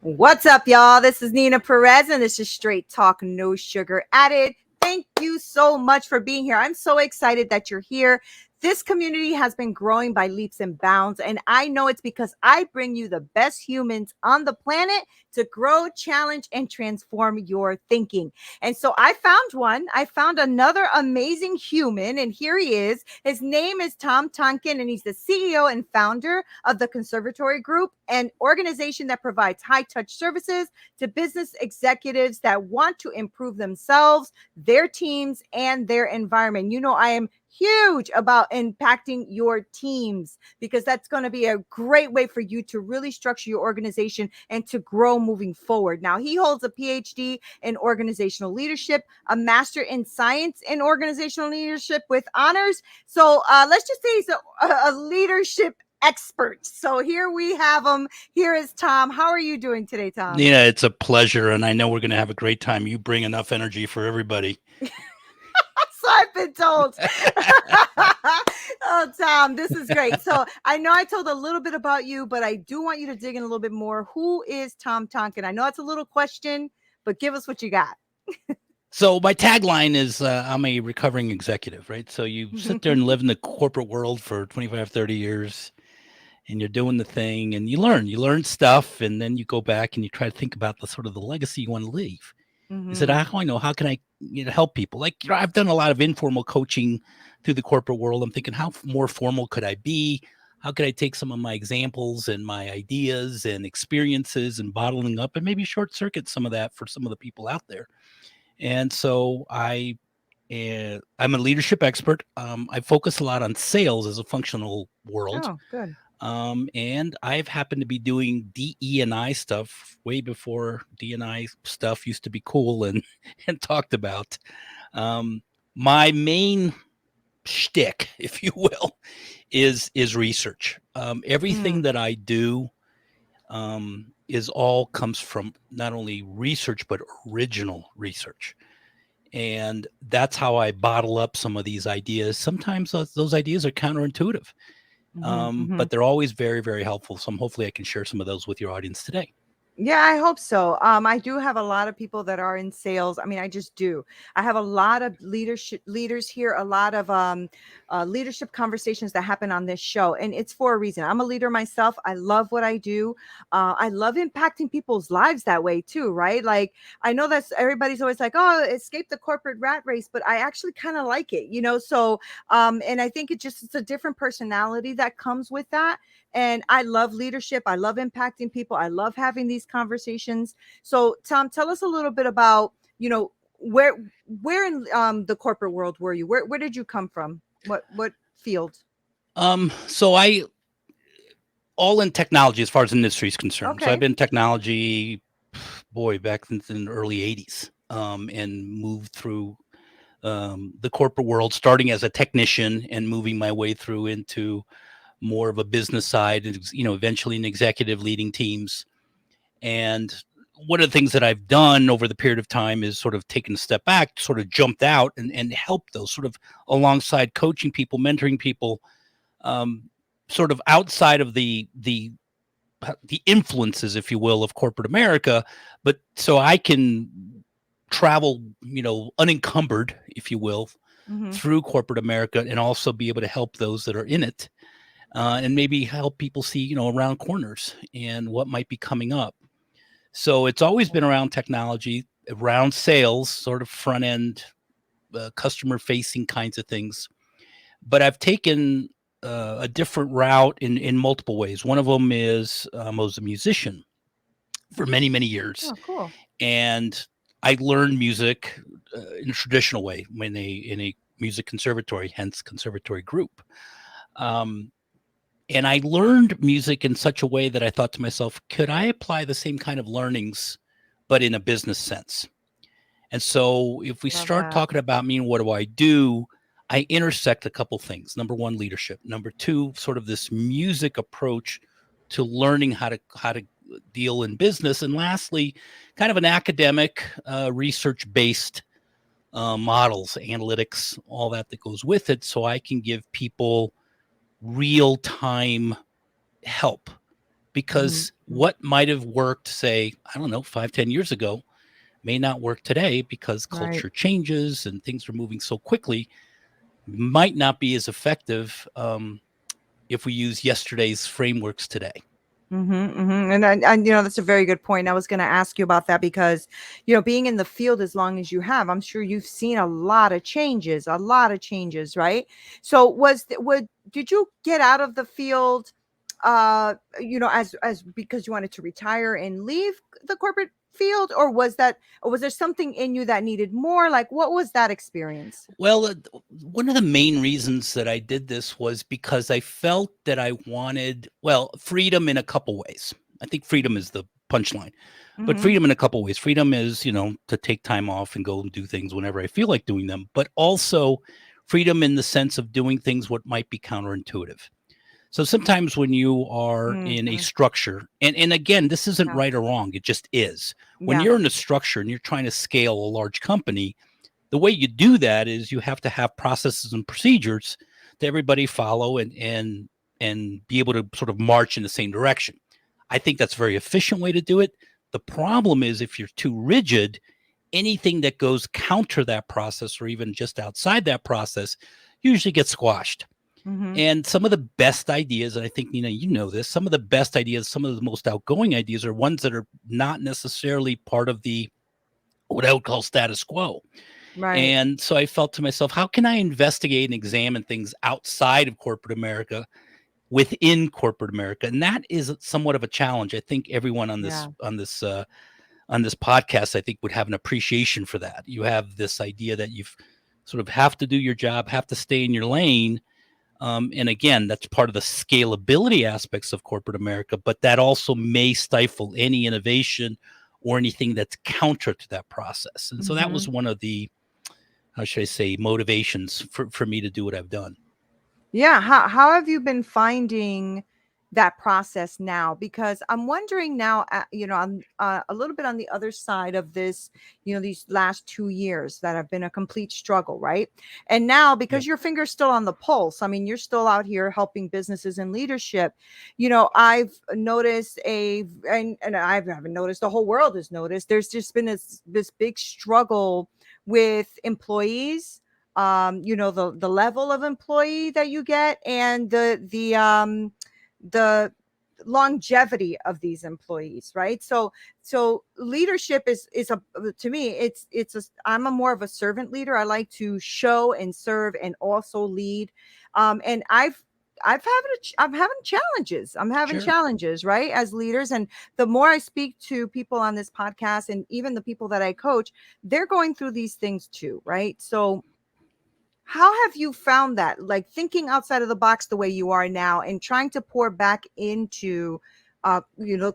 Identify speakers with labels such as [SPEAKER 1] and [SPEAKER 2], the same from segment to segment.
[SPEAKER 1] What's up, y'all? This is Neena Perez, and this is Straight Talk, No Sugar Added. Thank you so much for being here. I'm so excited that you're here. This community has been growing by leaps and bounds, and I know it's because I bring you the best humans on the planet to grow, challenge, and transform your thinking. And so I found one. I found another amazing human, and here he is. His name is Tom Tonkin, and he's the CEO and founder of the Conservatory Group, an organization that provides high touch services to business executives that want to improve themselves, their teams, and their environment. You know, I am huge about impacting your teams because that's going to be a great way for you to really structure your organization and to grow moving forward. Now, he holds a Ph.D. in organizational leadership, a master in science in organizational leadership with honors. So let's just say he's a leadership expert. So here we have him. Here is Tom. How are you doing today, Tom?
[SPEAKER 2] Neena, it's a pleasure, and I know we're going to have a great time. You bring enough energy for everybody.
[SPEAKER 1] So I've been told. Oh, Tom, this is great. So I know I told a little bit about you, but I do want you to dig in a little bit more. Who is Tom Tonkin? I know it's a little question, but give us what you got.
[SPEAKER 2] So my tagline is I'm a recovering executive, right? So you sit there and live in the corporate world for 25, 30 years, and you're doing the thing, and you learn stuff, and then you go back and you try to think about the sort of the legacy you want to leave. You said, how can I help people? Like, I've done a lot of informal coaching through the corporate world. I'm thinking, how more formal could I be? How could I take some of my examples and my ideas and experiences and bottling up and maybe short circuit some of that for some of the people out there? And so I'm a leadership expert. I focus a lot on sales as a functional world.
[SPEAKER 1] Oh, good.
[SPEAKER 2] And I've happened to be doing DE&I stuff way before D&I stuff used to be cool and and talked about. My main shtick, if you will, is research. Everything that I do is all comes from not only research but original research. And that's how I bottle up some of these ideas. Sometimes those ideas are counterintuitive, but they're always very, very helpful. So hopefully I can share some of those with your audience today.
[SPEAKER 1] Yeah, I hope so. I do have a lot of people that are in sales. I mean, I just do. I have a lot of leaders here, a lot of leadership conversations that happen on this show, and it's for a reason. I'm a leader myself. I love what I do. I love impacting people's lives that way too, right? Like, I know that everybody's always like, "Oh, escape the corporate rat race," but I actually kind of like it, you know. So, and I think it's a different personality that comes with that. And I love leadership. I love impacting people. I love having these conversations. So, Tom, tell us a little bit about, where in the corporate world were you? Where did you come from? What field?
[SPEAKER 2] So I all in technology as far as industry is concerned. So I've
[SPEAKER 1] Okay.
[SPEAKER 2] been in technology, boy, back since in the early 80s, and moved through the corporate world, starting as a technician and moving my way through into more of a business side, and eventually an executive leading teams. And one of the things that I've done over the period of time is sort of taken a step back, sort of jumped out and helped those sort of alongside coaching people, mentoring people, sort of outside of the influences, if you will, of corporate America, but so I can travel, unencumbered, if you will, through corporate America and also be able to help those that are in it. And maybe help people see, around corners and what might be coming up. So it's always been around technology, around sales, sort of front end, customer facing kinds of things. But I've taken a different route in multiple ways. One of them is I was a musician for many, many years.
[SPEAKER 1] Oh, cool.
[SPEAKER 2] And I learned music in a traditional way in a music conservatory, hence conservatory group. And I learned music in such a way that I thought to myself, could I apply the same kind of learnings, but in a business sense? And so if we
[SPEAKER 1] Love
[SPEAKER 2] start
[SPEAKER 1] that.
[SPEAKER 2] talking about me and what do, I intersect a couple things. Number one, leadership. Number two, sort of this music approach to learning how to deal in business. And lastly, kind of an academic, research-based models, analytics, all that goes with it. So I can give people real time help because what might have worked, say, I don't know, 5, 10 years ago may not work today because
[SPEAKER 1] Right.
[SPEAKER 2] culture changes and things are moving so quickly, might not be as effective if we use yesterday's frameworks today.
[SPEAKER 1] And that's a very good point. I was going to ask you about that because, being in the field as long as you have, I'm sure you've seen a lot of changes, right? So did you get out of the field, as because you wanted to retire and leave the corporate field, or was there something in you that needed more? Like, what was that experience?
[SPEAKER 2] Well, one of the main reasons that I did this was because I felt that I wanted, well, freedom in a couple ways. I think freedom is the punchline, but
[SPEAKER 1] Mm-hmm.
[SPEAKER 2] freedom in a couple ways. Freedom is, to take time off and go and do things whenever I feel like doing them, but also freedom in the sense of doing things what might be counterintuitive. So sometimes when you are in a
[SPEAKER 1] Mm-hmm.
[SPEAKER 2] structure, and again, this isn't
[SPEAKER 1] Yeah.
[SPEAKER 2] right or wrong, it just is. When
[SPEAKER 1] Yeah.
[SPEAKER 2] you're in a structure and you're trying to scale a large company, the way you do that is you have to have processes and procedures that everybody follow and be able to sort of march in the same direction. I think that's a very efficient way to do it. The problem is if you're too rigid, anything that goes counter that process or even just outside that process usually gets squashed.
[SPEAKER 1] Mm-hmm.
[SPEAKER 2] And some of the best ideas, and I think, you know this, some of the best ideas, some of the most outgoing ideas are ones that are not necessarily part of the what I would call status quo.
[SPEAKER 1] Right.
[SPEAKER 2] And so I felt to myself, how can I investigate and examine things outside of corporate America within corporate America? And that is somewhat of a challenge. I think everyone on this
[SPEAKER 1] Yeah.
[SPEAKER 2] on this podcast, I think, would have an appreciation for that. You have this idea that you've sort of have to do your job, have to stay in your lane. And again, that's part of the scalability aspects of corporate America, but that also may stifle any innovation or anything that's counter to that process. And so that
[SPEAKER 1] Mm-hmm.
[SPEAKER 2] was one of the, how should I say, motivations for me to do what I've done.
[SPEAKER 1] Yeah, how have you been finding that process now? Because I'm wondering now, I'm a little bit on the other side of this, these last 2 years that have been a complete struggle, right? And now,
[SPEAKER 2] Yeah,
[SPEAKER 1] because your finger's still on the pulse, I mean, you're still out here helping businesses and leadership. I've noticed and I haven't noticed, the whole world has noticed, there's just been this big struggle with employees, the level of employee that you get, and the longevity of these employees, right? So leadership is a to me, I'm a more of a servant leader. I like to show and serve and also lead. And I'm having challenges. I'm having
[SPEAKER 2] sure.
[SPEAKER 1] challenges, right? As leaders. And the more I speak to people on this podcast and even the people that I coach, they're going through these things too, right? So how have you found that, like, thinking outside of the box the way you are now and trying to pour back into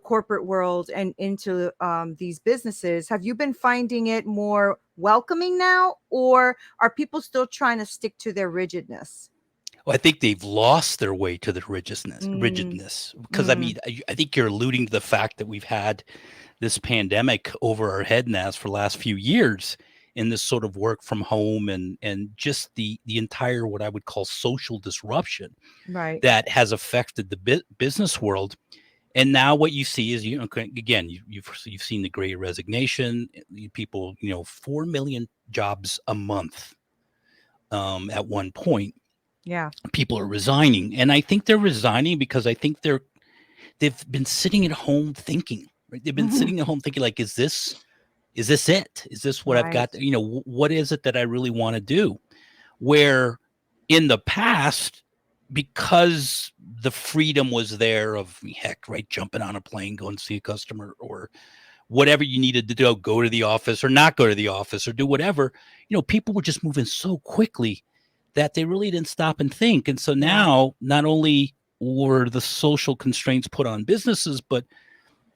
[SPEAKER 1] corporate world and into these businesses? Have you been finding it more welcoming now, or are people still trying to stick to their rigidness?
[SPEAKER 2] Well, I think they've lost their way to the rigidness,
[SPEAKER 1] Mm,
[SPEAKER 2] rigidness. Because I
[SPEAKER 1] mm,
[SPEAKER 2] mean, I think you're alluding to the fact that we've had this pandemic over our head now for the last few years in this sort of work from home and just the entire what I would call social disruption
[SPEAKER 1] right.
[SPEAKER 2] that has affected the business world. And now what you see is, again, you've seen the Great Resignation. People, 4 million jobs a month at one point.
[SPEAKER 1] Yeah.
[SPEAKER 2] People are resigning, and I think they're resigning because I think they've been sitting at home thinking. Right? They've been sitting at home thinking, like, is this it? Is this what I've
[SPEAKER 1] Right.
[SPEAKER 2] got? What is it that I really want to do? Where in the past, because the freedom was there of heck, right, jumping on a plane, go and see a customer, or whatever you needed to do, go to the office or not go to the office or do whatever, people were just moving so quickly that they really didn't stop and think. And so
[SPEAKER 1] Yeah.
[SPEAKER 2] now not only were the social constraints put on businesses, but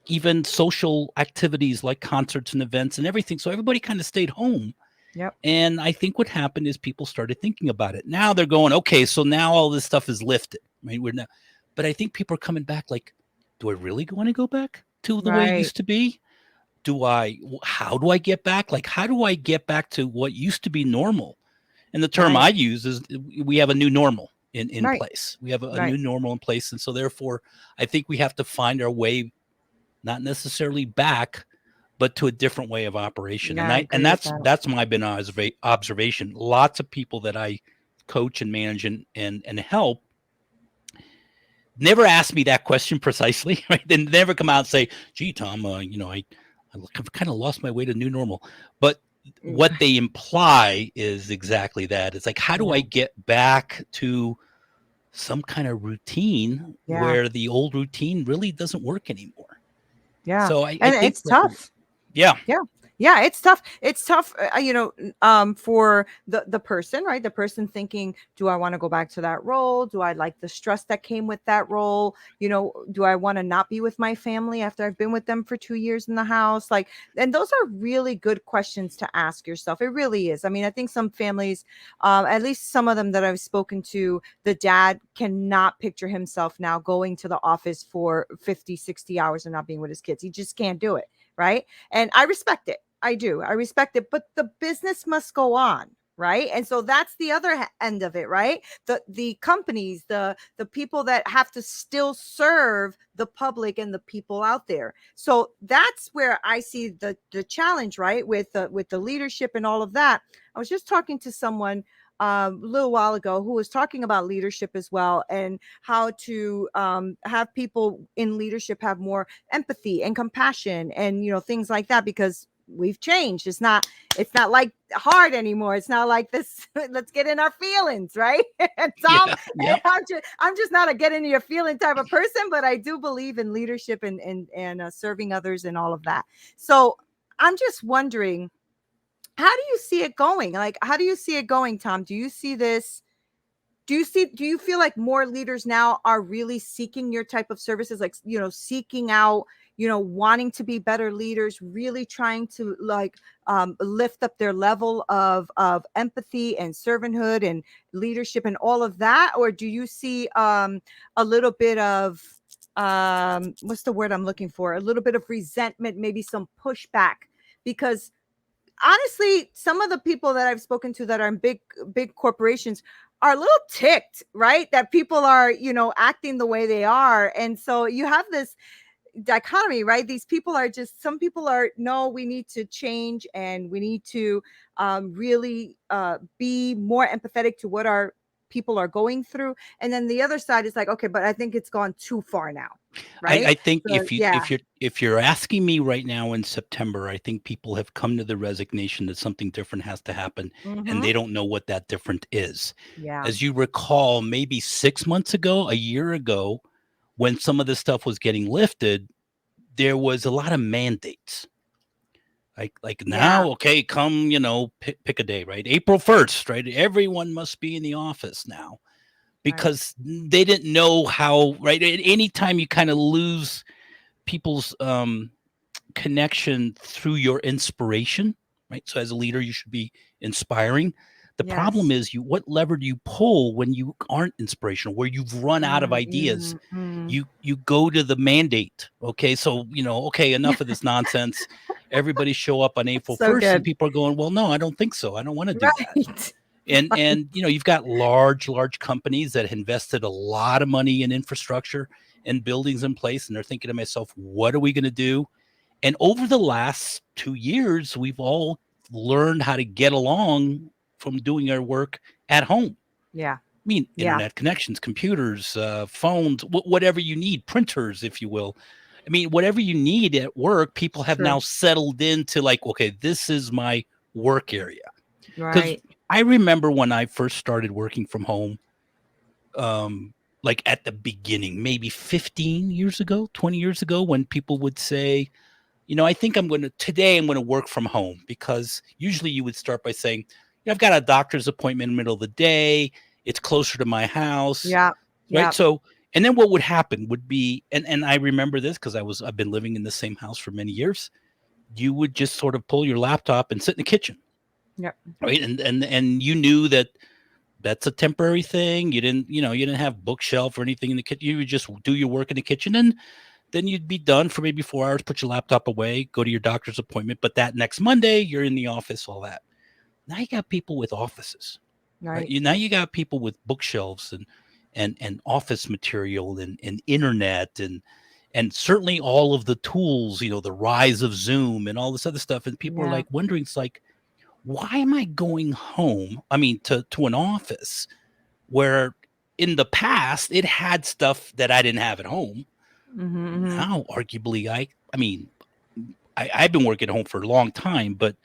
[SPEAKER 2] even social activities like concerts and events and everything. So everybody kind of stayed home.
[SPEAKER 1] Yep.
[SPEAKER 2] And I think what happened is people started thinking about it. Now they're going, okay, so now all this stuff is lifted. Right? We're now, but I think people are coming back like, do I really want to go back to the way it
[SPEAKER 1] Right.
[SPEAKER 2] used to be? How do I get back? Like, how do I get back to what used to be normal? And the term I
[SPEAKER 1] Right.
[SPEAKER 2] use is we have a new normal. in
[SPEAKER 1] Right.
[SPEAKER 2] place. We have a
[SPEAKER 1] Right.
[SPEAKER 2] new normal in place. And so therefore, I think we have to find our way, not necessarily back, but to a different way of operation.
[SPEAKER 1] Yeah,
[SPEAKER 2] And
[SPEAKER 1] I
[SPEAKER 2] I and
[SPEAKER 1] agree with that.
[SPEAKER 2] that's my been observation. Lots of people that I coach and manage and help never ask me that question precisely, right? They never come out and say, "Gee, Tom, I've kind of lost my way to new normal." But what they imply is exactly that. It's like, how do I
[SPEAKER 1] Yeah.
[SPEAKER 2] get back to some kind of routine
[SPEAKER 1] Yeah.
[SPEAKER 2] where the old routine really doesn't work anymore?
[SPEAKER 1] Yeah.
[SPEAKER 2] So I
[SPEAKER 1] And
[SPEAKER 2] think
[SPEAKER 1] it's
[SPEAKER 2] that,
[SPEAKER 1] tough.
[SPEAKER 2] yeah,
[SPEAKER 1] Yeah. Yeah, it's tough. It's tough, for the person, right? The person thinking, do I want to go back to that role? Do I like the stress that came with that role? Do I want to not be with my family after I've been with them for 2 years in the house? Like, and those are really good questions to ask yourself. It really is. I mean, I think some families, at least some of them that I've spoken to, the dad cannot picture himself now going to the office for 50, 60 hours and not being with his kids. He just can't do it. Right. And I respect it. I do. I respect it. But the business must go on. Right. And so that's the other end of it. Right. The companies, the people that have to still serve the public and the people out there. So that's where I see the challenge, right, with the leadership and all of that. I was just talking to someone a little while ago who was talking about leadership as well, and how to have people in leadership have more empathy and compassion and things like that, because we've changed. It's not like hard anymore. It's not like this. Let's get in our feelings, right? And Tom,
[SPEAKER 2] yeah, yeah.
[SPEAKER 1] I'm just not a get into your feeling type of person, but I do believe in leadership and serving others and all of that. So I'm just wondering, how do you see it going? Like, how do you see it going, Tom? Do you see this? Do you feel like more leaders now are really seeking your type of services, like, seeking out, wanting to be better leaders, really trying to, like, lift up their level of empathy and servanthood and leadership and all of that? Or do you see a little bit of, what's the word I'm looking for, a little bit of resentment, maybe some pushback? Because honestly, some of the people that I've spoken to that are in big corporations are a little ticked, right? That people are, acting the way they are. And so you have this dichotomy, right? These people are just, some people are, no, we need to change and we need to really be more empathetic to what our people are going through. And then the other side is like, okay, but I think it's gone too far now,
[SPEAKER 2] I
[SPEAKER 1] right?
[SPEAKER 2] think
[SPEAKER 1] So yeah.
[SPEAKER 2] if you're asking me right now in September, I think people have come to the resignation that something different has to happen, and
[SPEAKER 1] Mm-hmm.
[SPEAKER 2] they don't know what that different is.
[SPEAKER 1] Yeah.
[SPEAKER 2] As you recall, maybe 6 months ago, a year ago, when some of this stuff was getting lifted, there was a lot of mandates. Like
[SPEAKER 1] Yeah.
[SPEAKER 2] now, okay, come, pick a day, right? April 1st, right? Everyone must be in the office now
[SPEAKER 1] Right.
[SPEAKER 2] because they didn't know how, right? At any time you kind of lose people's connection through your inspiration, right? So as a leader, you should be inspiring. The problem
[SPEAKER 1] Yes.
[SPEAKER 2] is what lever do you pull when you aren't inspirational, where you've run out of
[SPEAKER 1] Mm,
[SPEAKER 2] ideas?
[SPEAKER 1] mm, mm.
[SPEAKER 2] You go to the mandate. Okay, so okay, enough of this nonsense. Everybody show up on April
[SPEAKER 1] So
[SPEAKER 2] 1st, and
[SPEAKER 1] good.
[SPEAKER 2] people are going, well, no, I don't think so. I don't want to do that.
[SPEAKER 1] Right. Right.
[SPEAKER 2] And you've got large companies that invested a lot of money in infrastructure and buildings in place, and they're thinking to myself, what are we going to do? And over the last 2 years, we've all learned how to get along from doing our work at home.
[SPEAKER 1] Yeah.
[SPEAKER 2] I mean,
[SPEAKER 1] Yeah.
[SPEAKER 2] internet connections, computers, phones, whatever you need, printers, if you will. I mean, whatever you need at work, people have now
[SPEAKER 1] True.
[SPEAKER 2] settled into like, okay, this is my work area. Because
[SPEAKER 1] Right.
[SPEAKER 2] I remember when I first started working from home, like at the beginning, maybe 15 years ago, 20 years ago, when people would say, I think I'm going to work from home, because usually you would start by saying, I've got a doctor's appointment in the middle of the day. It's closer to my house,
[SPEAKER 1] Yeah.
[SPEAKER 2] right?
[SPEAKER 1] Yeah.
[SPEAKER 2] So, and then what would happen would be, and I remember this because I've been living in the same house for many years. You would just sort of pull your laptop and sit in the kitchen,
[SPEAKER 1] Yep.
[SPEAKER 2] right? And you knew that that's a temporary thing. You didn't have bookshelf or anything in the kitchen. You would just do your work in the kitchen, and then you'd be done for maybe 4 hours, put your laptop away, go to your doctor's appointment. But that next Monday, you're in the office, all that. Now you got people with offices, right?
[SPEAKER 1] Right.
[SPEAKER 2] Now you got people with bookshelves and and office material and internet and certainly all of the tools, the rise of Zoom and all this other stuff. And people are
[SPEAKER 1] Yeah.
[SPEAKER 2] like wondering, it's like, why am I going home? I mean, to an office where in the past it had stuff that I didn't have at home.
[SPEAKER 1] Mm-hmm.
[SPEAKER 2] Now, arguably, I mean, I've been working at home for a long time, but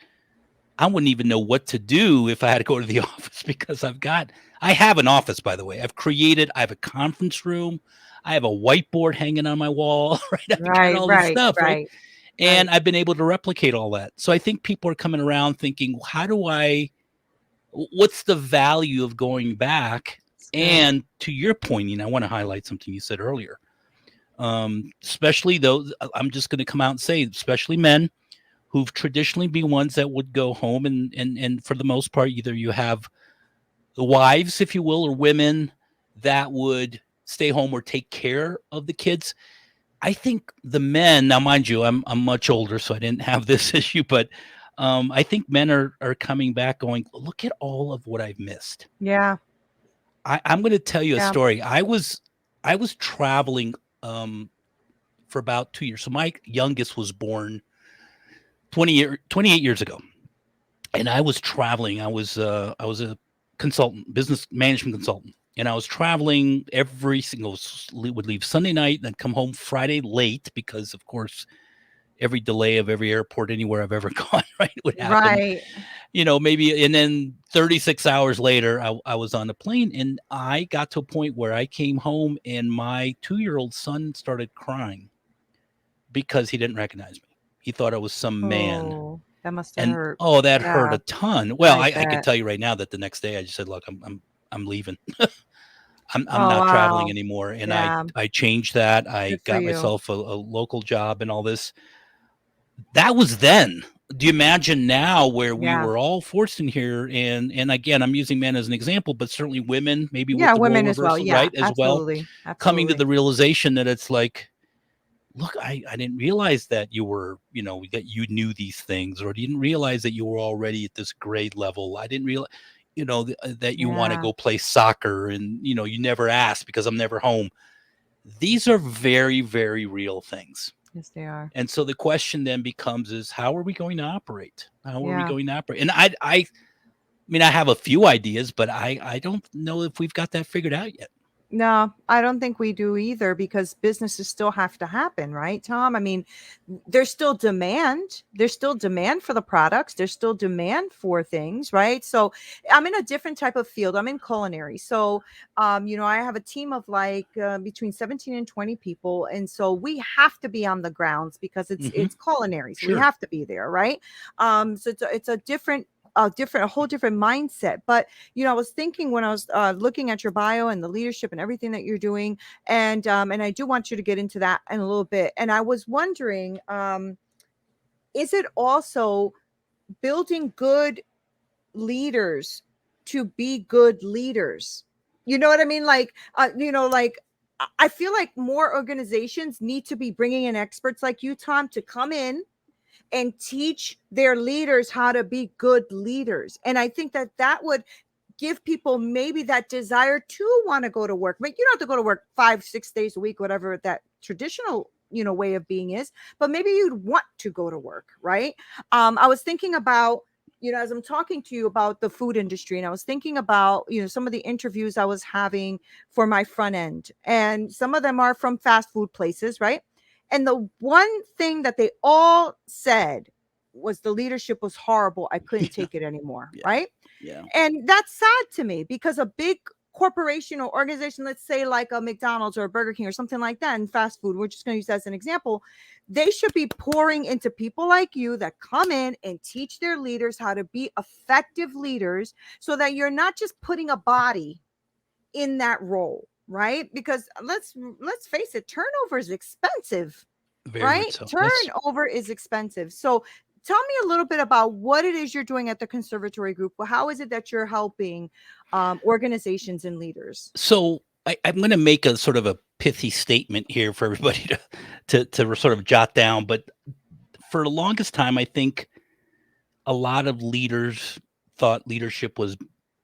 [SPEAKER 2] I wouldn't even know what to do if I had to go to the office because I have an office, by the way. I have a conference room. I have a whiteboard hanging on my wall, right? I got
[SPEAKER 1] Right,
[SPEAKER 2] all this
[SPEAKER 1] right,
[SPEAKER 2] stuff, right?
[SPEAKER 1] right,
[SPEAKER 2] And
[SPEAKER 1] right.
[SPEAKER 2] I've been able to replicate all that. So I think people are coming around thinking, what's the value of going back?
[SPEAKER 1] It's good.
[SPEAKER 2] And to your point, I want to highlight something you said earlier. Especially those, I'm just going to come out and say, especially men who've traditionally been ones that would go home and for the most part, either you have the wives, if you will, or women that would stay home or take care of the kids. I think the men, now mind you, I'm much older, so I didn't have this issue, but I think men are coming back going, look at all of what I've missed.
[SPEAKER 1] Yeah,
[SPEAKER 2] I'm going to tell you a
[SPEAKER 1] yeah.
[SPEAKER 2] story. I was traveling for about 2 years. So my youngest was born 28 years ago, and I was traveling. I was a consultant, business management consultant, and I was traveling every single would leave Sunday night and then come home Friday late because, of course, every delay of every airport anywhere I've ever gone, right, would happen.
[SPEAKER 1] Right.
[SPEAKER 2] Maybe, and then 36 hours later, I was on a plane, and I got to a point where I came home, and my 2-year-old son started crying because he didn't recognize me. He thought I was some man.
[SPEAKER 1] Oh, that must have
[SPEAKER 2] And
[SPEAKER 1] hurt.
[SPEAKER 2] oh, that hurt
[SPEAKER 1] Yeah,
[SPEAKER 2] a ton. Well,
[SPEAKER 1] I
[SPEAKER 2] I could
[SPEAKER 1] bet.
[SPEAKER 2] tell you right now that the next day I just said, "Look, I'm leaving. I'm
[SPEAKER 1] Oh,
[SPEAKER 2] not traveling
[SPEAKER 1] wow.
[SPEAKER 2] anymore." And
[SPEAKER 1] Yeah,
[SPEAKER 2] I changed that. I
[SPEAKER 1] good for
[SPEAKER 2] got
[SPEAKER 1] you.
[SPEAKER 2] myself a local job and all this. That was then. Do you imagine now where we
[SPEAKER 1] Yeah.
[SPEAKER 2] were all forced in here? And again, I'm using men as an example, but certainly women, maybe with
[SPEAKER 1] Yeah,
[SPEAKER 2] the role
[SPEAKER 1] women as well.
[SPEAKER 2] reversal,
[SPEAKER 1] Yeah,
[SPEAKER 2] right, as well,
[SPEAKER 1] absolutely.
[SPEAKER 2] coming to
[SPEAKER 1] Absolutely.
[SPEAKER 2] the realization that it's like, look, I didn't realize that that you knew these things, or didn't realize that you were already at this grade level. I didn't realize, that you want to
[SPEAKER 1] Yeah.
[SPEAKER 2] go play soccer, and, you never asked because I'm never home. These are very, very real things.
[SPEAKER 1] Yes, they are.
[SPEAKER 2] And so the question then becomes is, how are we going to operate? How are we
[SPEAKER 1] Yeah.
[SPEAKER 2] going to operate? And I mean, I have a few ideas, but I don't know if we've got that figured out yet.
[SPEAKER 1] No, I don't think we do either because businesses still have to happen, right, Tom? I mean, there's still demand. There's still demand for the products. There's still demand for things, right? So I'm in a different type of field. I'm in culinary. So, I have a team of like between 17 and 20 people. And so we have to be on the grounds because it's
[SPEAKER 2] Hmm.
[SPEAKER 1] it's culinary. So we
[SPEAKER 2] Sure.
[SPEAKER 1] have to be there, right? So it's a whole different mindset. But I was thinking when I was looking at your bio and the leadership and everything that you're doing, and I do want you to get into that in a little bit. And I was wondering, is it also building good leaders to be good leaders? You know what I mean? Like, like I feel like more organizations need to be bringing in experts like you, Tom, to come in and teach their leaders how to be good leaders. And I think that would give people maybe that desire to want to go to work. But you don't have to go to work 5, 6 days a week, whatever that traditional way of being is. But maybe you'd want to go to work, right? I was thinking about as I'm talking to you about the food industry, and I was thinking about some of the interviews I was having for my front end, and some of them are from fast food places, right? And the one thing that they all said was the leadership was horrible. I couldn't
[SPEAKER 2] Yeah.
[SPEAKER 1] take it anymore,
[SPEAKER 2] Yeah.
[SPEAKER 1] right?
[SPEAKER 2] Yeah.
[SPEAKER 1] And that's sad to me because a big corporation or organization, let's say like a McDonald's or a Burger King or something like that in fast food, we're just going to use that as an example. They should be pouring into people like you that come in and teach their leaders how to be effective leaders so that you're not just putting a body in that role, right? Because let's face it, turnover is expensive,
[SPEAKER 2] Very much
[SPEAKER 1] right?
[SPEAKER 2] so. Yes.
[SPEAKER 1] Turnover is expensive. So tell me a little bit about what it is you're doing at the conservatory group. Well, how is it that you're helping organizations and leaders?
[SPEAKER 2] So I'm going to make a sort of a pithy statement here for everybody to sort of jot down. But for the longest time, I think a lot of leaders thought leadership was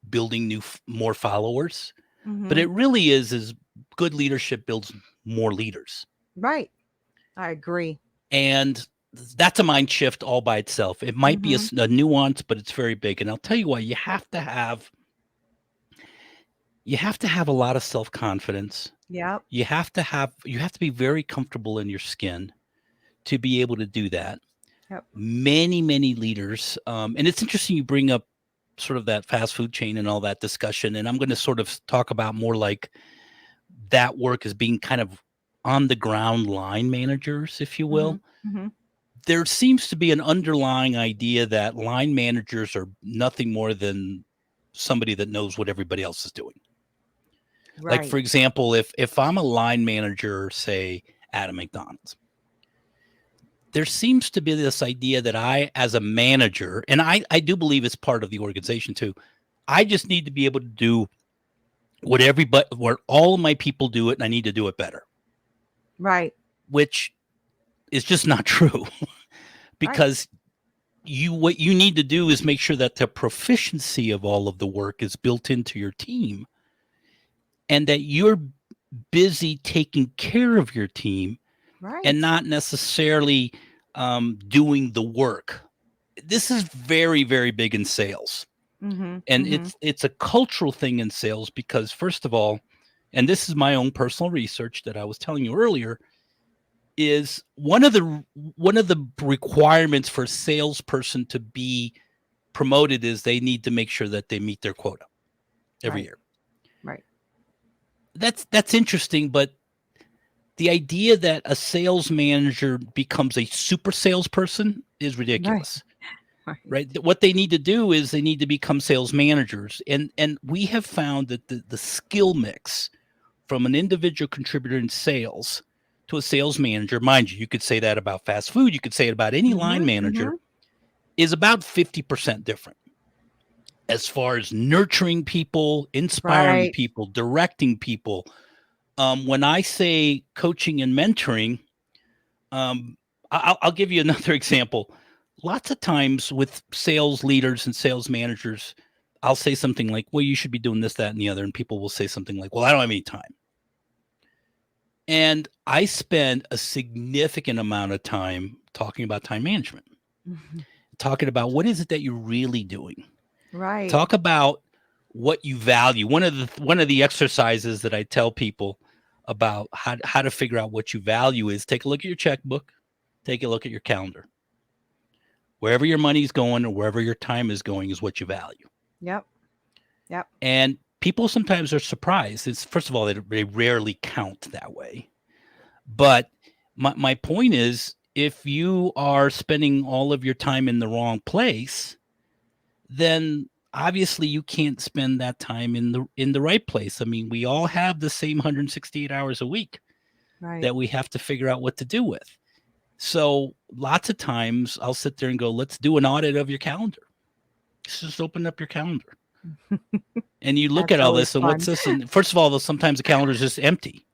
[SPEAKER 2] building more followers. but
[SPEAKER 1] Mm-hmm.
[SPEAKER 2] it really is good leadership builds more leaders.
[SPEAKER 1] Right. I agree.
[SPEAKER 2] And that's a mind shift all by itself. It might be
[SPEAKER 1] Mm-hmm.
[SPEAKER 2] a nuance, but it's very big. And I'll tell you why. You have to have a lot of self-confidence.
[SPEAKER 1] Yep.
[SPEAKER 2] You have to be very comfortable in your skin to be able to do that.
[SPEAKER 1] Yep.
[SPEAKER 2] Many leaders, and it's interesting you bring up sort of that fast food chain and all that discussion. And I'm going to sort of talk about more like that work as being kind of on the ground line managers, if you
[SPEAKER 1] Mm-hmm.
[SPEAKER 2] will.
[SPEAKER 1] Mm-hmm.
[SPEAKER 2] There seems to be an underlying idea that line managers are nothing more than somebody that knows what everybody else is doing. Like,
[SPEAKER 1] Right.
[SPEAKER 2] for example, if I'm a line manager, say at a McDonald's, there seems to be this idea that I, as a manager, and I do believe it's part of the organization too, I just need to be able to do what all of my people do it, and I need to do it better,
[SPEAKER 1] Right.
[SPEAKER 2] which is just not true.
[SPEAKER 1] Right.
[SPEAKER 2] Because what you need to do is make sure that the proficiency of all of the work is built into your team, and that you're busy taking care of your team and
[SPEAKER 1] Right.
[SPEAKER 2] not necessarily doing the work. This is very big in sales,
[SPEAKER 1] Mm-hmm.
[SPEAKER 2] and
[SPEAKER 1] Mm-hmm.
[SPEAKER 2] it's a cultural thing in sales because, first of all, and this is my own personal research that I was telling you earlier, is one of the requirements for a salesperson to be promoted is they need to make sure that they meet their quota every
[SPEAKER 1] Right.
[SPEAKER 2] year.
[SPEAKER 1] Right.
[SPEAKER 2] That's interesting, but the idea that a sales manager becomes a super salesperson is
[SPEAKER 1] Right.
[SPEAKER 2] ridiculous.
[SPEAKER 1] Right.
[SPEAKER 2] Right? What they need to do is they need to become sales managers. And we have found that the skill mix from an individual contributor in sales to a sales manager, mind you, you could say that about fast food, you could say it about any line
[SPEAKER 1] Mm-hmm.
[SPEAKER 2] manager,
[SPEAKER 1] Mm-hmm.
[SPEAKER 2] is about 50% different as far as nurturing people, inspiring
[SPEAKER 1] Right.
[SPEAKER 2] people, directing people. When I say coaching and mentoring, I'll give you another example. Lots of times with sales leaders and sales managers, I'll say something like, well, you should be doing this, that, and the other. And people will say something like, well, I don't have any time. And I spend a significant amount of time talking about time management,
[SPEAKER 1] Mhm.
[SPEAKER 2] talking about what is it that you're really doing.
[SPEAKER 1] Right.
[SPEAKER 2] Talk about what you value. One of the exercises that I tell people about how to figure out what you value is take a look at your checkbook, take a look at your calendar. Wherever your money's going or wherever your time is going is what you value.
[SPEAKER 1] Yep. Yep.
[SPEAKER 2] And people sometimes are surprised. It's first of all, they rarely count that way. But my point is if you are spending all of your time in the wrong place, then obviously you can't spend that time in the right place. I mean, we all have the same 168 hours a week
[SPEAKER 1] Right.
[SPEAKER 2] that we have to figure out what to do with. So lots of times I'll sit there and go, let's do an audit of your calendar. Just open up your calendar and you look
[SPEAKER 1] That's
[SPEAKER 2] at all
[SPEAKER 1] always
[SPEAKER 2] this and what's
[SPEAKER 1] fun.
[SPEAKER 2] this? And first of all, sometimes the calendar is just empty.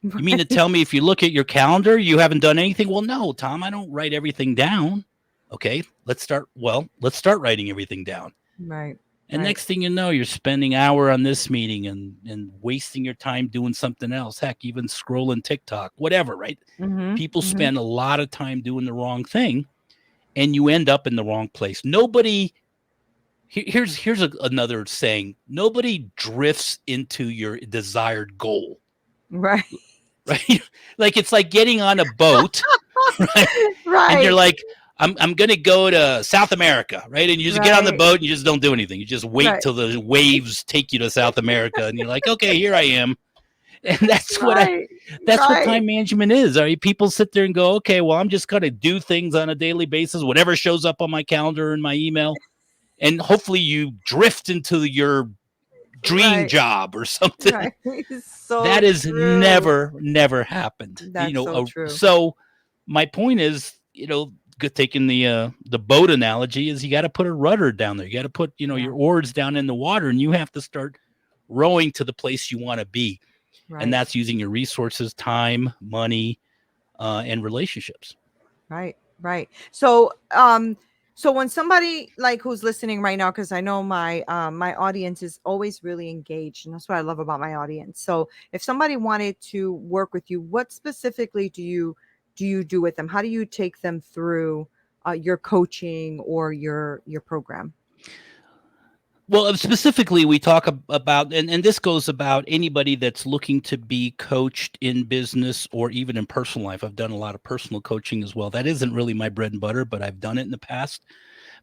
[SPEAKER 2] You mean to
[SPEAKER 1] Right.
[SPEAKER 2] tell me if you look at your calendar, you haven't done anything? Well, no, Tom, I don't write everything down. Okay, let's start. Well, let's start writing everything down.
[SPEAKER 1] Right.
[SPEAKER 2] And
[SPEAKER 1] Right.
[SPEAKER 2] next thing you know, you're spending an hour on this meeting and wasting your time doing something else. Heck, even scrolling TikTok, whatever, right?
[SPEAKER 1] Mm-hmm.
[SPEAKER 2] People
[SPEAKER 1] Mm-hmm.
[SPEAKER 2] spend a lot of time doing the wrong thing and you end up in the wrong place. Nobody here's another saying, nobody drifts into your desired goal,
[SPEAKER 1] Right.
[SPEAKER 2] right? Like it's like getting on a boat, right? And you're
[SPEAKER 1] Right.
[SPEAKER 2] like, I'm gonna go to South America, right? And you just get on the
[SPEAKER 1] Right.
[SPEAKER 2] boat and you just don't do anything. You just wait
[SPEAKER 1] Right.
[SPEAKER 2] till the waves take you to South America, and you're like, okay, here I am. And
[SPEAKER 1] Right.
[SPEAKER 2] that's what
[SPEAKER 1] Right.
[SPEAKER 2] time management is. Right? People sit there and go, okay, well, I'm just gonna do things on a daily basis, whatever shows up on my calendar and my email, and hopefully you drift into your dream
[SPEAKER 1] Right.
[SPEAKER 2] job or something.
[SPEAKER 1] Right. So
[SPEAKER 2] That has
[SPEAKER 1] true.
[SPEAKER 2] never happened.
[SPEAKER 1] That's so true.
[SPEAKER 2] So my point is, taking the boat analogy is you got to put a rudder down there. You got to put,
[SPEAKER 1] Yeah.
[SPEAKER 2] your oars down in the water and you have to start rowing to the place you want to be. And
[SPEAKER 1] Right.
[SPEAKER 2] that's using your resources, time, money, and relationships.
[SPEAKER 1] Right. Right. So, So when somebody like who's listening right now, because I know my audience is always really engaged, and that's what I love about my audience. So if somebody wanted to work with you, what specifically do you do with them? How do you take them through your coaching or your program?
[SPEAKER 2] Well, specifically, we talk about, and this goes about anybody that's looking to be coached in business or even in personal life. I've done a lot of personal coaching as well. That isn't really my bread and butter, but I've done it in the past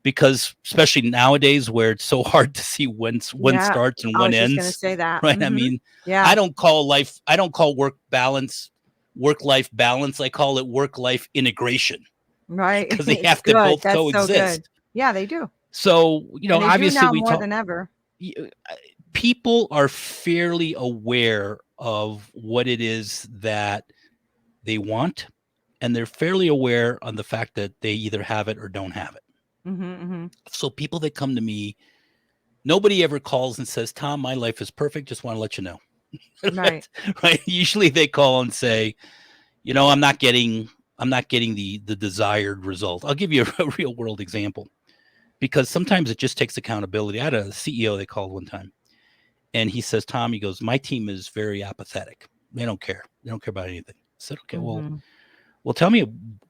[SPEAKER 2] because, especially nowadays, where it's so hard to see when one
[SPEAKER 1] Yeah,
[SPEAKER 2] starts and
[SPEAKER 1] I
[SPEAKER 2] one
[SPEAKER 1] was just gonna
[SPEAKER 2] ends,
[SPEAKER 1] say that.
[SPEAKER 2] right? I mean,
[SPEAKER 1] Yeah,
[SPEAKER 2] I don't call work life balance. I call it work life integration
[SPEAKER 1] right.
[SPEAKER 2] because they
[SPEAKER 1] It's
[SPEAKER 2] have to
[SPEAKER 1] good.
[SPEAKER 2] both
[SPEAKER 1] That's so good.
[SPEAKER 2] coexist.
[SPEAKER 1] Yeah, they do,
[SPEAKER 2] So,
[SPEAKER 1] and they do
[SPEAKER 2] obviously
[SPEAKER 1] now
[SPEAKER 2] we
[SPEAKER 1] more
[SPEAKER 2] talk
[SPEAKER 1] than ever.
[SPEAKER 2] y- people are fairly aware of what it is that they want, and they're fairly aware on the fact that they either have it or don't have it.
[SPEAKER 1] Mm-hmm.
[SPEAKER 2] So people that come to me, nobody ever calls and says, Tom, my life is perfect, just want to let you know.
[SPEAKER 1] Right.
[SPEAKER 2] Right, usually they call and say, I'm not getting the desired result. I'll give you a real world example, because sometimes it just takes accountability. I had a CEO they called one time, and he says, Tom, he goes, my team is very apathetic. They don't care. They don't care about anything. I said, okay,
[SPEAKER 1] Mm-hmm.
[SPEAKER 2] well, tell me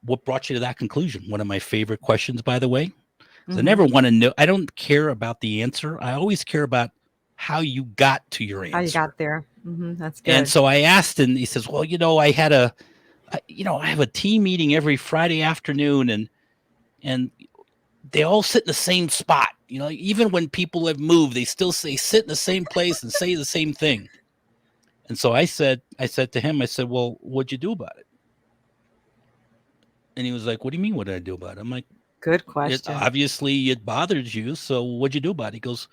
[SPEAKER 2] what brought you to that conclusion. One of my favorite questions, by the way, because I
[SPEAKER 1] Mm-hmm.
[SPEAKER 2] never want to know. I don't care about the answer. I always care about how you got to your
[SPEAKER 1] How you
[SPEAKER 2] answer.
[SPEAKER 1] got there? That's
[SPEAKER 2] And
[SPEAKER 1] good.
[SPEAKER 2] so I asked, and he says, well, I have a team meeting every Friday afternoon, and they all sit in the same spot. Even when people have moved, they still say sit in the same place and say the same thing. And so I said to him, I said, well, what'd you do about it? And he was like, what do you mean? What did I do about it? I'm like,
[SPEAKER 1] Good
[SPEAKER 2] it
[SPEAKER 1] question.
[SPEAKER 2] obviously it bothers you. So what'd you do about it? He goes,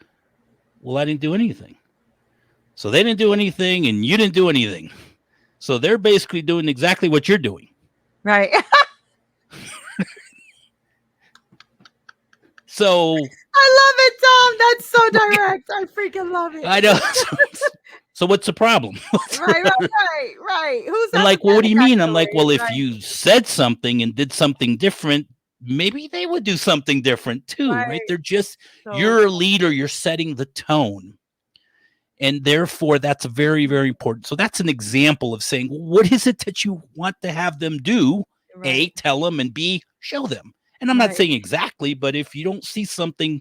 [SPEAKER 2] well, I didn't do anything. So they didn't do anything and you didn't do anything. So they're basically doing exactly what you're doing.
[SPEAKER 1] Right.
[SPEAKER 2] So
[SPEAKER 1] I love it, Tom. That's so direct. I freaking love it.
[SPEAKER 2] I know. So what's the problem?
[SPEAKER 1] Right, right. Who's
[SPEAKER 2] And like, well, what do
[SPEAKER 1] apathetic
[SPEAKER 2] you mean? I'm like,
[SPEAKER 1] actually?
[SPEAKER 2] well, if
[SPEAKER 1] Right,
[SPEAKER 2] you said something and did something different, maybe they would do something different too, right?
[SPEAKER 1] right. So
[SPEAKER 2] You're a leader, you're setting the tone. And therefore, that's very, very important. So that's an example of saying, well, what is it that you want to have them do? A,
[SPEAKER 1] right,
[SPEAKER 2] tell them, and B, show them. And I'm not
[SPEAKER 1] right.
[SPEAKER 2] saying exactly, but if you don't see something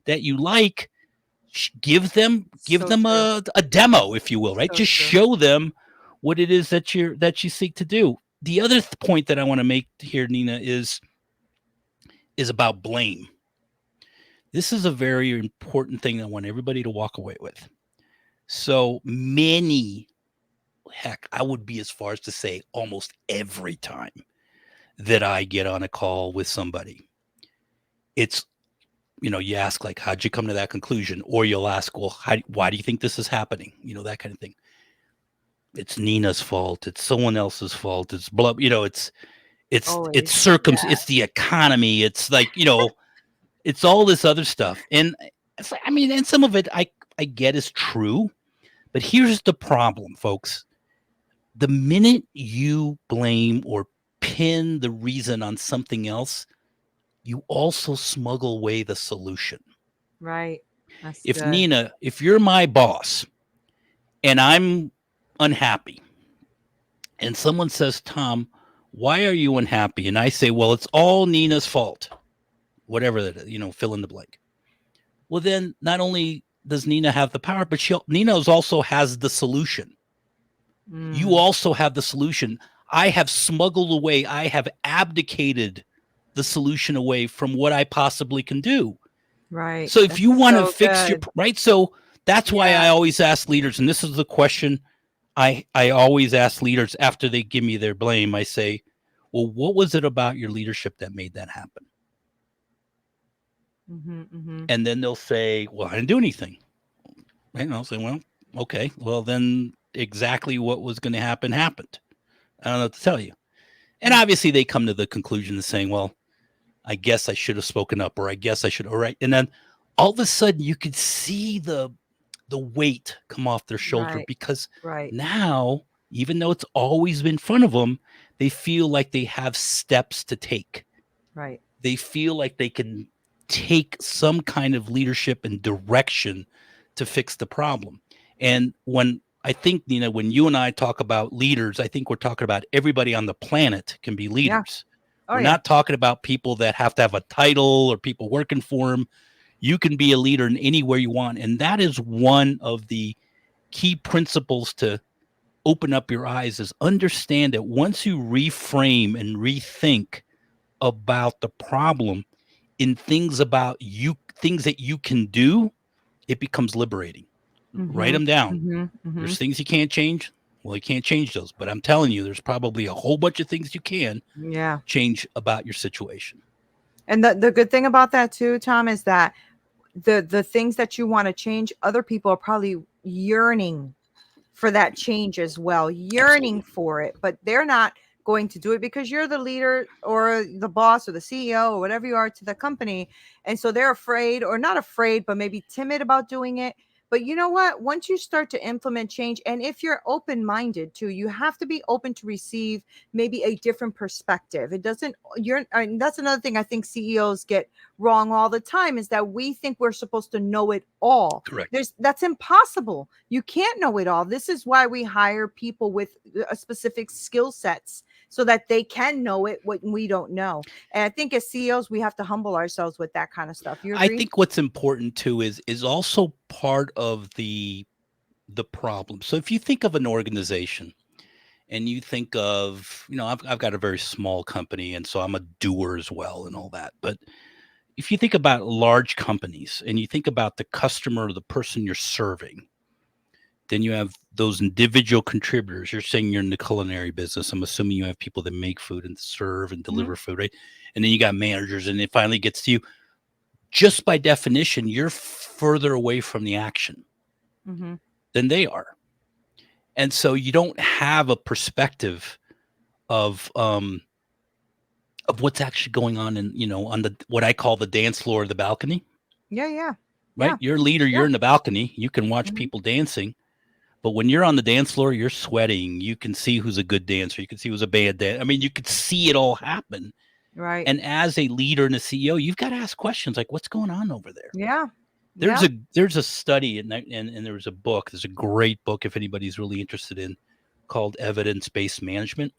[SPEAKER 2] that you like, give
[SPEAKER 1] So
[SPEAKER 2] them
[SPEAKER 1] true.
[SPEAKER 2] a demo, if you will, right?
[SPEAKER 1] So
[SPEAKER 2] Just
[SPEAKER 1] true.
[SPEAKER 2] show them what it is that you seek to do. The other point that I want to make here, Neena, is about blame. This is a very important thing I want everybody to walk away with. So many, heck, I would be as far as to say almost every time that I get on a call with somebody, it's, you ask, like, how'd you come to that conclusion? Or you'll ask, well, why do you think this is happening? That kind of thing. It's Neena's fault. It's someone else's fault. It's blah. It's
[SPEAKER 1] Always. Yeah.
[SPEAKER 2] it's the economy. It's like, it's all this other stuff. And I mean, and some of it I get is true, but here's the problem, folks. The minute you blame or pin the reason on something else, you also smuggle away the solution.
[SPEAKER 1] Right. That's
[SPEAKER 2] If
[SPEAKER 1] good.
[SPEAKER 2] Neena, if you're my boss and I'm unhappy, and someone says, Tom, why are you unhappy? And I say, well, it's all Neena's fault, whatever that is, fill in the blank. Well, then not only does Neena have the power, but Neena also has the solution. You
[SPEAKER 1] Mm,
[SPEAKER 2] also have the solution. I have smuggled away, I have abdicated the solution away from what I possibly can do.
[SPEAKER 1] right.
[SPEAKER 2] So if
[SPEAKER 1] That's
[SPEAKER 2] you want to
[SPEAKER 1] so
[SPEAKER 2] fix
[SPEAKER 1] good.
[SPEAKER 2] right, so that's why
[SPEAKER 1] Yeah.
[SPEAKER 2] I always ask leaders, and this is the question I always ask leaders after they give me their blame. I say, well, what was it about your leadership that made that happen?
[SPEAKER 1] Mm-hmm.
[SPEAKER 2] And then they'll say, well, I didn't do anything. And I'll say, well, okay, well, then exactly what was going to happen happened. I don't know what to tell you. And obviously they come to the conclusion of saying, well, I guess I should have spoken up, or I guess I should, all right. And then all of a sudden you could see the weight come off their shoulder,
[SPEAKER 1] Right.
[SPEAKER 2] because
[SPEAKER 1] Right.
[SPEAKER 2] now, even though it's always been in front of them, they feel like they have steps to take.
[SPEAKER 1] Right.
[SPEAKER 2] they feel like they can take some kind of leadership and direction to fix the problem. And when I think, Neena, when you and I talk about leaders, I think we're talking about everybody on the planet can be
[SPEAKER 1] Yeah.
[SPEAKER 2] leaders.
[SPEAKER 1] Oh
[SPEAKER 2] We're
[SPEAKER 1] yeah.
[SPEAKER 2] not talking about people that have to have a title or people working for them. You can be a leader in anywhere you want. And that is one of the key principles to open up your eyes, is understand that once you reframe and rethink about the problem in things about you, things that you can do, it becomes liberating. Write
[SPEAKER 1] Mm-hmm.
[SPEAKER 2] them down.
[SPEAKER 1] Mm-hmm. Mm-hmm.
[SPEAKER 2] There's things you can't change. Well, you can't change those, but I'm telling you, there's probably a whole bunch of things you can
[SPEAKER 1] Yeah.
[SPEAKER 2] change about your situation.
[SPEAKER 1] And the good thing about that too, Tom, is that the things that you want to change, other people are probably yearning for that change as well, yearning
[SPEAKER 2] Absolutely.
[SPEAKER 1] for it, but they're not going to do it because you're the leader or the boss or the CEO or whatever you are to the company. And so they're afraid, or not afraid, but maybe timid about doing it. But you know what? Once you start to implement change, and if you're open minded too, you have to be open to receive maybe a different perspective. It doesn't, and that's another thing I think CEOs get wrong all the time, is that we think we're supposed to know it all.
[SPEAKER 2] Correct.
[SPEAKER 1] That's impossible. You can't know it all. This is why we hire people with a specific skill sets, so that they can know it what we don't know. And I think as CEOs, we have to humble ourselves with that kind of stuff. You
[SPEAKER 2] I
[SPEAKER 1] agree?
[SPEAKER 2] think what's important too is also part of the problem. So if you think of an organization and you think of, I've got a very small company, and so I'm a doer as well and all that. But if you think about large companies and you think about the customer or the person you're serving, then you have those individual contributors. You're saying you're in the culinary business. I'm assuming you have people that make food and serve and
[SPEAKER 1] Mm-hmm.
[SPEAKER 2] deliver food, right? And then you got managers, and it finally gets to you. Just by definition, you're further away from the action
[SPEAKER 1] Mm-hmm.
[SPEAKER 2] than they are. And so you don't have a perspective of what's actually going on in, on the what I call the dance floor of the balcony,
[SPEAKER 1] Yeah, yeah,
[SPEAKER 2] right?
[SPEAKER 1] yeah,
[SPEAKER 2] You're a leader,
[SPEAKER 1] yeah.
[SPEAKER 2] you're in the balcony, you can watch
[SPEAKER 1] Mm-hmm.
[SPEAKER 2] people dancing. But when you're on the dance floor, you're sweating. You can see who's a good dancer. You can see who's a bad dancer. I mean, you could see it all happen.
[SPEAKER 1] Right.
[SPEAKER 2] And as a leader and a CEO, you've got to ask questions like, "What's going on over there?"
[SPEAKER 1] Yeah,
[SPEAKER 2] There's
[SPEAKER 1] yeah.
[SPEAKER 2] a study, and there was a book. There's a great book if anybody's really interested in, called Evidence Based Management,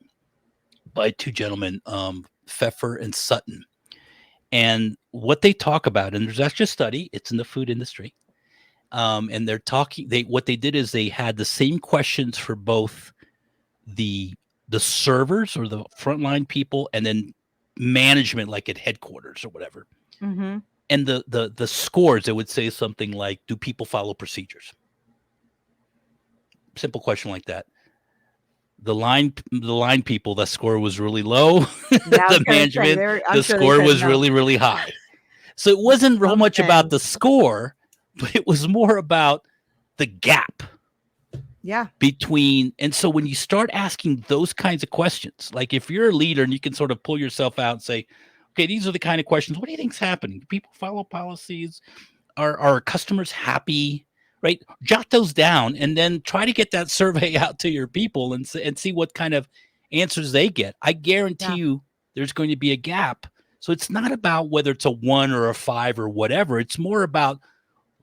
[SPEAKER 2] by two gentlemen, Pfeffer and Sutton. And what they talk about, and there's actually a study. It's in the food industry. And they're talking. What they did is they had the same questions for both the the servers or the frontline people, and then management, like at headquarters or whatever.
[SPEAKER 1] Mm-hmm.
[SPEAKER 2] And the scores, it would say something like, do people follow procedures? Simple question like that. The line people, the score was really low.
[SPEAKER 1] Yeah, I was
[SPEAKER 2] The
[SPEAKER 1] gonna say
[SPEAKER 2] management,
[SPEAKER 1] I'm
[SPEAKER 2] the
[SPEAKER 1] sure they
[SPEAKER 2] score
[SPEAKER 1] said
[SPEAKER 2] was
[SPEAKER 1] no.
[SPEAKER 2] really, really high. So it wasn't real much about
[SPEAKER 1] Something.
[SPEAKER 2] the score, but it was more about the gap
[SPEAKER 1] Yeah.
[SPEAKER 2] between. And so when you start asking those kinds of questions, like if you're a leader and you can sort of pull yourself out and say, okay, these are the kind of questions. What do you think's happening? Do people follow policies? Are our customers happy? Right? Jot those down and then try to get that survey out to your people and see what kind of answers they get. I guarantee
[SPEAKER 1] Yeah.
[SPEAKER 2] you there's going to be a gap. So it's not about whether it's a 1 or a 5 or whatever. It's more about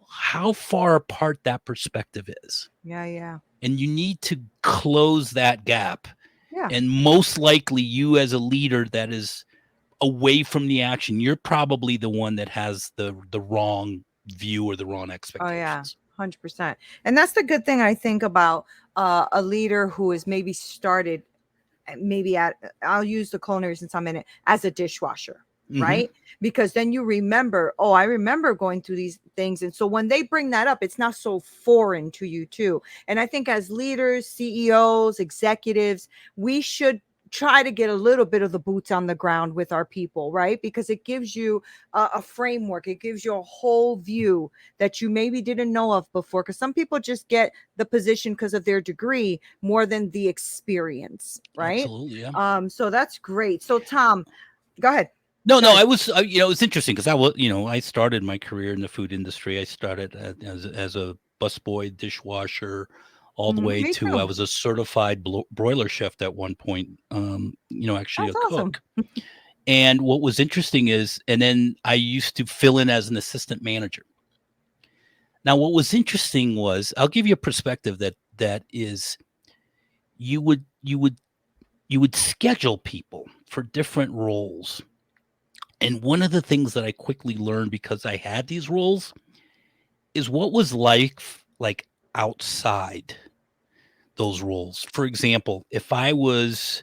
[SPEAKER 2] how far apart that perspective is.
[SPEAKER 1] Yeah. Yeah.
[SPEAKER 2] And you need to close that gap.
[SPEAKER 1] Yeah.
[SPEAKER 2] And most likely, you as a leader that is away from the action, you're probably the one that has the wrong view or the wrong
[SPEAKER 1] Oh yeah.
[SPEAKER 2] expectations.
[SPEAKER 1] 100%. And that's the good thing I think about a leader who is maybe started maybe at, I'll use the culinary since I'm in it, as a dishwasher,
[SPEAKER 2] Hmm.
[SPEAKER 1] right? Because then you remember, oh, I remember going through these things. And so when they bring that up, it's not so foreign to you too. And I think as leaders, CEOs, executives, we should try to get a little bit of the boots on the ground with our people, right? Because it gives you a framework, it gives you a whole view that you maybe didn't know of before, because some people just get the position because of their degree more than the experience, right?
[SPEAKER 2] Absolutely, yeah.
[SPEAKER 1] So that's great. So Tom, go ahead.
[SPEAKER 2] No,
[SPEAKER 1] Go
[SPEAKER 2] no,
[SPEAKER 1] ahead.
[SPEAKER 2] I was, it's interesting because I started my career in the food industry. I started as a busboy, dishwasher, all the way
[SPEAKER 1] Me
[SPEAKER 2] to I
[SPEAKER 1] too.
[SPEAKER 2] was a certified broiler chef at one point. Actually
[SPEAKER 1] That's
[SPEAKER 2] a
[SPEAKER 1] awesome.
[SPEAKER 2] cook. And what was interesting is, and then I used to fill in as an assistant manager. Now, what was interesting was, I'll give you a perspective that is, you would you would you would schedule people for different roles. And one of the things that I quickly learned, because I had these roles, is what was like outside those roles. For example, if I was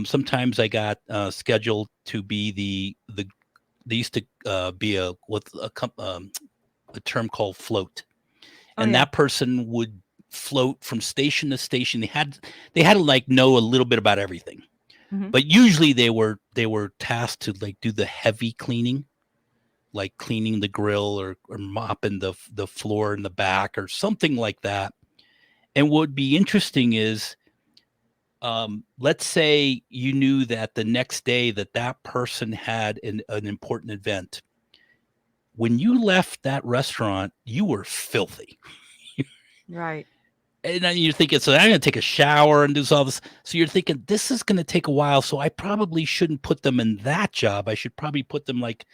[SPEAKER 2] sometimes I got scheduled to be the they used to be a term called float,
[SPEAKER 1] Oh
[SPEAKER 2] and
[SPEAKER 1] yeah.
[SPEAKER 2] that person would float from station to station. They had to like know a little bit about everything,
[SPEAKER 1] Hmm.
[SPEAKER 2] but usually they were tasked to like do the heavy cleaning, like cleaning the grill, or mopping the floor in the back or something like that. And what would be interesting is, let's say you knew that the next day that person had an important event. When you left that restaurant, you were filthy.
[SPEAKER 1] Right.
[SPEAKER 2] And then you're thinking, so I'm going to take a shower and do all this. So you're thinking, this is going to take a while. So I probably shouldn't put them in that job. I should probably put them like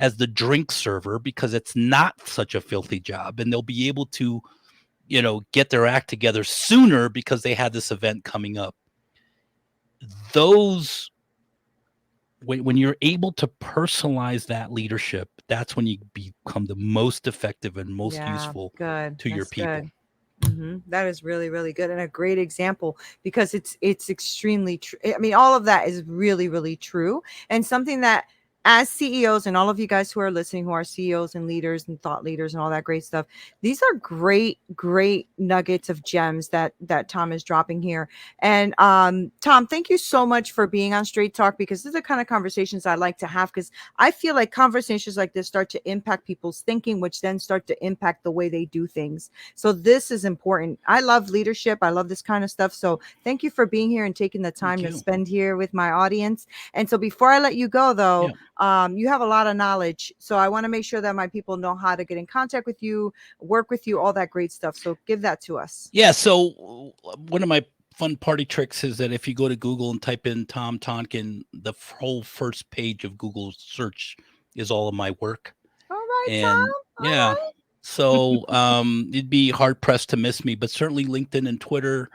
[SPEAKER 2] as the drink server, because it's not such a filthy job. And they'll be able to, get their act together sooner because they had this event coming up. Those when you're able to personalize that leadership, that's when you become the most effective and most
[SPEAKER 1] Yeah,
[SPEAKER 2] useful
[SPEAKER 1] good.
[SPEAKER 2] to your
[SPEAKER 1] That's
[SPEAKER 2] people.
[SPEAKER 1] good. That is really, really good and a great example, because it's extremely true. I mean, all of that is really, really true, and something that, as CEOs and all of you guys who are listening, who are CEOs and leaders and thought leaders and all that great stuff, these are great, great nuggets of gems that Tom is dropping here. And Tom, thank you so much for being on Straight Talk, because these are the kind of conversations I like to have, because I feel like conversations like this start to impact people's thinking, which then start to impact the way they do things. So this is important. I love leadership. I love this kind of stuff. So thank you for being here and taking the
[SPEAKER 2] Thank
[SPEAKER 1] time to
[SPEAKER 2] you.
[SPEAKER 1] spend here with my audience. And so before I let you go, though,
[SPEAKER 2] Yeah.
[SPEAKER 1] you have a lot of knowledge. So I want to make sure that my people know how to get in contact with you, work with you, all that great stuff. So give that to us.
[SPEAKER 2] Yeah. So one of my fun party tricks is that if you go to Google and type in Tom Tonkin, the whole first page of Google search is all of my work.
[SPEAKER 1] All right,
[SPEAKER 2] And
[SPEAKER 1] Tom. All
[SPEAKER 2] yeah,
[SPEAKER 1] right.
[SPEAKER 2] so you'd be hard pressed to miss me, but certainly LinkedIn and Twitter.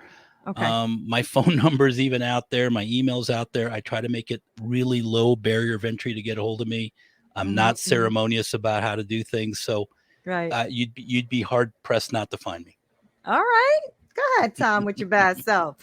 [SPEAKER 1] Okay.
[SPEAKER 2] My phone number is even out there. My email's out there. I try to make it really low barrier of entry to get a hold of me. I'm
[SPEAKER 1] Hmm.
[SPEAKER 2] not ceremonious about how to do things, so
[SPEAKER 1] Right.
[SPEAKER 2] you'd be hard pressed not to find me.
[SPEAKER 1] All right. Go ahead, Tom, with your bad self.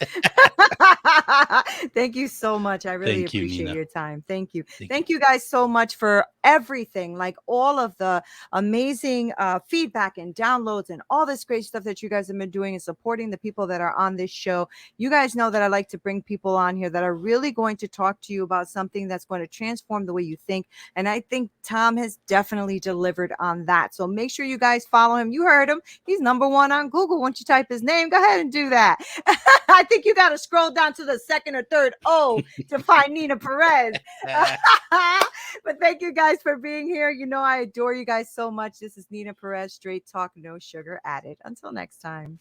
[SPEAKER 1] Thank you so much. I really
[SPEAKER 2] Thank you,
[SPEAKER 1] appreciate
[SPEAKER 2] Neena.
[SPEAKER 1] your time. Thank you.
[SPEAKER 2] Thank you.
[SPEAKER 1] Thank you guys so much for everything, like all of the amazing feedback and downloads and all this great stuff that you guys have been doing and supporting the people that are on this show. You guys know that I like to bring people on here that are really going to talk to you about something that's going to transform the way you think. And I think Tom has definitely delivered on that. So make sure you guys follow him. You heard him. He's #1 on Google. Once you type his name, go ahead and do that. I think you got to scroll down to the second or third O to find Neena Perez. But thank you guys for being here. You know, I adore you guys so much. This is Neena Perez, Straight Talk, No Sugar Added. Until next time.